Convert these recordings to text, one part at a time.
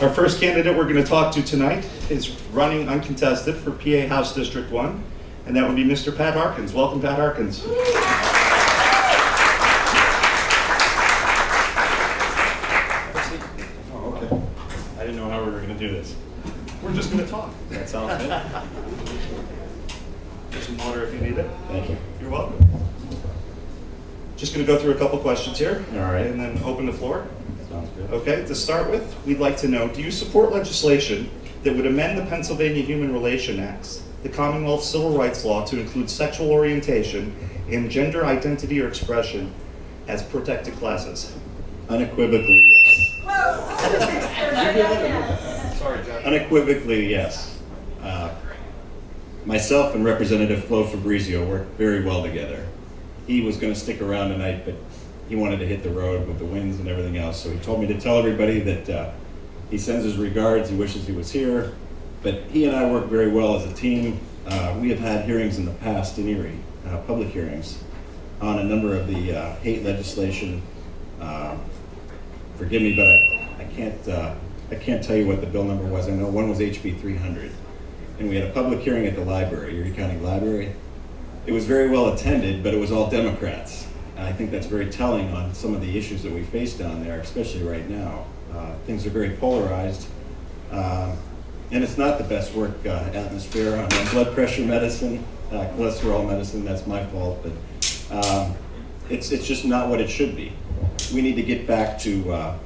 Our first candidate we're going to talk to tonight is running uncontested for PA House District 1, and that would be Mr. Pat Harkins. Welcome, Pat Harkins. Oh, okay. I didn't know how we were going to do this. We're just going to talk. That sounds good. Get some water if you need it. Thank you. You're welcome. Just going to go through a couple questions here. All right. And then open the floor. Sounds good. Okay, to start with, we'd like to know, do you support legislation that would amend the Pennsylvania Human Relations Acts, the Commonwealth Civil Rights Law, to include sexual orientation and gender identity or expression as protected classes? Unequivocally, yes. Sorry, Jeff. Unequivocally, yes. Myself and Representative Flo Fabrizio worked very well together. He was going to stick around tonight, but he wanted to hit the road with the winds and everything else. So he told me to tell everybody that he sends his regards, he wishes he was here. But he and I work very well as a team. We have had hearings in the past in Erie, public hearings, on a number of the hate legislation. Forgive me, but I can't tell you what the bill number was. I know one was HB 300. And we had a public hearing at the library, Erie County Library. It was very well attended, but it was all Democrats. And I think that's very telling on some of the issues that we face down there, especially right now. Things are very polarized. And it's not the best work atmosphere on blood pressure medicine, cholesterol medicine. That's my fault, but it's just not what it should be. We need to get back to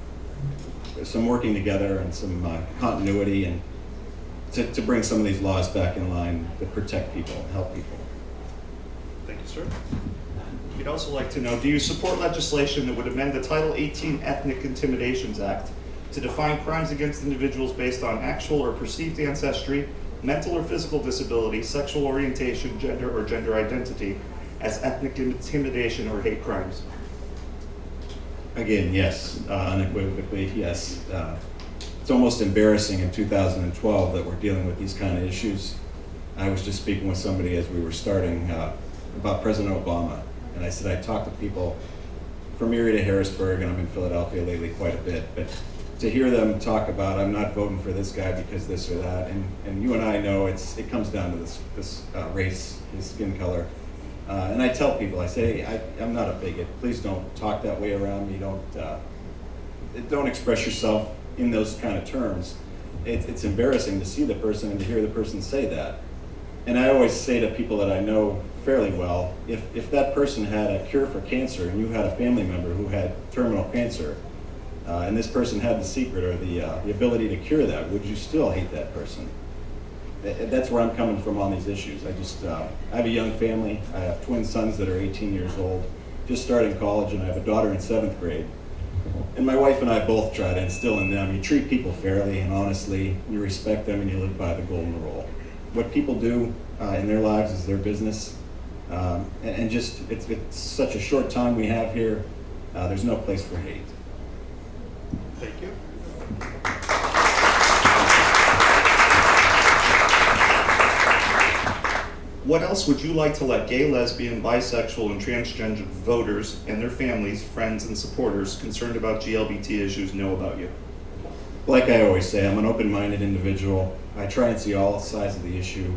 some working together and some continuity, and to bring some of these laws back in line that protect people and help people. Thank you, sir. We'd also like to know, do you support legislation that would amend the Title 18 Ethnic Intimidations Act to define crimes against individuals based on actual or perceived ancestry, mental or physical disability, sexual orientation, gender or gender identity as ethnic intimidation or hate crimes? Again, yes, unequivocally, yes. It's almost embarrassing in 2012 that we're dealing with these kind of issues. I was just speaking with somebody as we were starting about President Obama. And I said, I talk to people from Erie to Harrisburg, and I'm in Philadelphia lately quite a bit, but to hear them talk about, I'm not voting for this guy because this or that, and you and I know it comes down to this race, his skin color. And I tell people, I say, I'm not a bigot. Please don't talk that way around me. Don't express yourself in those kind of terms. It's embarrassing to see the person and to hear the person say that. And I always say to people that I know fairly well, if that person had a cure for cancer and you had a family member who had terminal cancer, and this person had the secret or the ability to cure that, would you still hate that person? That's where I'm coming from on these issues. I have a young family. I have twin sons that are 18 years old, just starting college, and I have a daughter in 7th grade. And my wife and I both try to instill in them, you treat people fairly and honestly, you respect them, and you live by the golden rule. What people do in their lives is their business. And just, it's such a short time we have here, there's no place for hate. Thank you. What else would you like to let gay, lesbian, bisexual, and transgender voters and their families, friends, and supporters concerned about GLBT issues know about you? Like I always say, I'm an open-minded individual. I try and see all sides of the issue.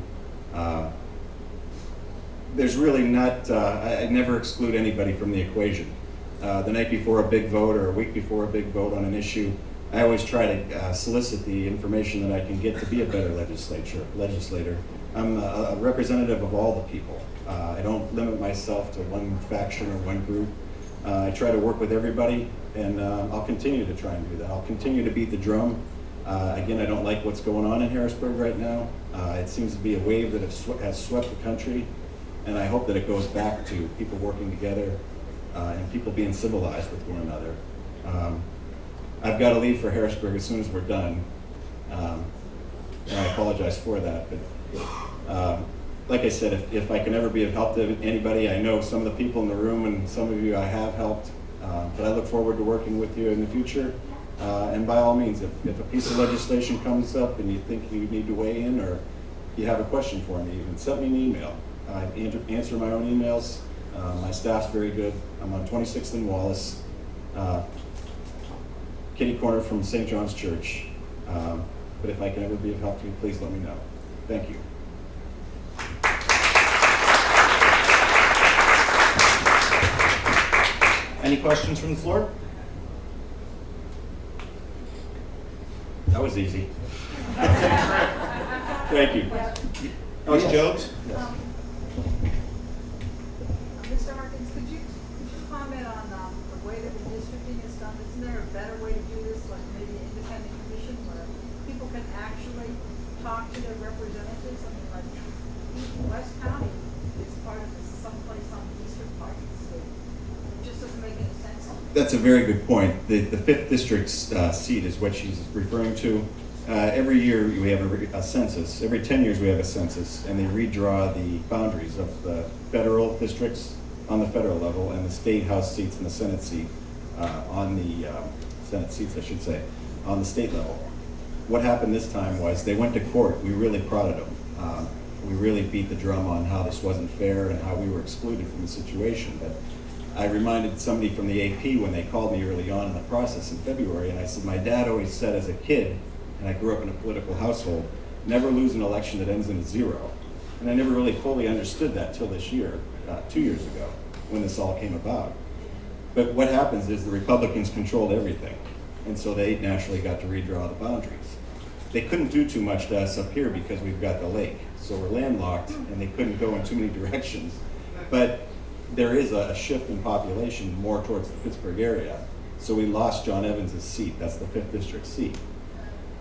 There's really not, I never exclude anybody from the equation. The night before a big vote or a week before a big vote on an issue, I always try to solicit the information that I can get to be a better legislator. I'm a representative of all the people. I don't limit myself to one faction or one group. I try to work with everybody, and I'll continue to try and do that. I'll continue to beat the drum. Again, I don't like what's going on in Harrisburg right now. It seems to be a wave that has swept the country, and I hope that it goes back to people working together and people being civilized with one another. I've got to leave for Harrisburg as soon as we're done, and I apologize for that. But like I said, if I can ever be of help to anybody, I know some of the people in the room and some of you I have helped, but I look forward to working with you in the future. And by all means, if a piece of legislation comes up and you think you need to weigh in, or you have a question for me, even send me an email. I answer my own emails. My staff's very good. I'm on 26th and Wallace, kitty corner from St. John's Church. But if I can ever be of help to you, please let me know. Thank you. Any questions from the floor? That was easy. Thank you. Ms. Jobs? Yes. Mr. Harkins, could you comment on the way that redistricting is done? Isn't there a better way to do this, like maybe an independent commission where people can actually talk to their representatives? I mean, like, West County is part of this someplace on the eastern part of the state. It just doesn't make any sense. That's a very good point. The 5th district's seat is what she's referring to. Every year we have a census. Every 10 years we have a census, and they redraw the boundaries of the federal districts on the federal level and the state house seats and the Senate seat on the Senate seats, I should say, on the state level. What happened this time was they went to court. We really prodded them. We really beat the drum on how this wasn't fair and how we were excluded from the situation. But I reminded somebody from the AP when they called me early on in the process in February, and I said, my dad always said as a kid, and I grew up in a political household, never lose an election that ends in a 0. And I never really fully understood that till this year, 2 years ago, when this all came about. But what happens is the Republicans controlled everything, and so they naturally got to redraw the boundaries. They couldn't do too much to us up here because we've got the lake, so we're landlocked, and they couldn't go in too many directions. But there is a shift in population more towards the Pittsburgh area, so we lost John Evans' seat. That's the 5th district seat.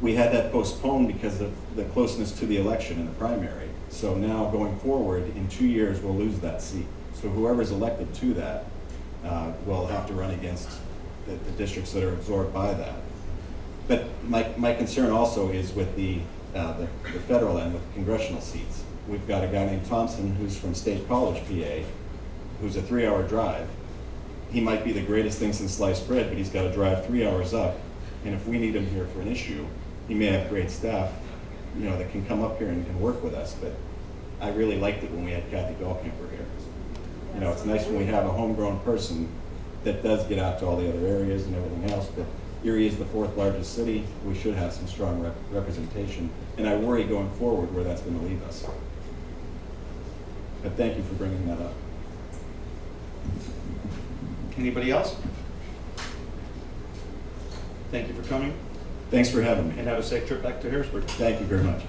We had that postponed because of the closeness to the election in the primary. So now going forward, in 2 years, we'll lose that seat. So whoever's elected to that will have to run against the districts that are absorbed by that. But my concern also is with the federal end, with the congressional seats. We've got a guy named Thompson who's from State College, PA, who's a 3-hour drive. He might be the greatest thing since sliced bread, but he's got to drive 3 hours up. And if we need him here for an issue, he may have great staff, that can come up here and can work with us. But I really liked it when we had Kathy Dahlkemper here. It's nice when we have a homegrown person that does get out to all the other areas and everything else. But Erie is the 4th largest city. We should have some strong representation. And I worry going forward where that's going to leave us. But thank you for bringing that up. Anybody else? Thank you for coming, Thanks for having me. and have a safe trip back to Harrisburg. Thank you very much.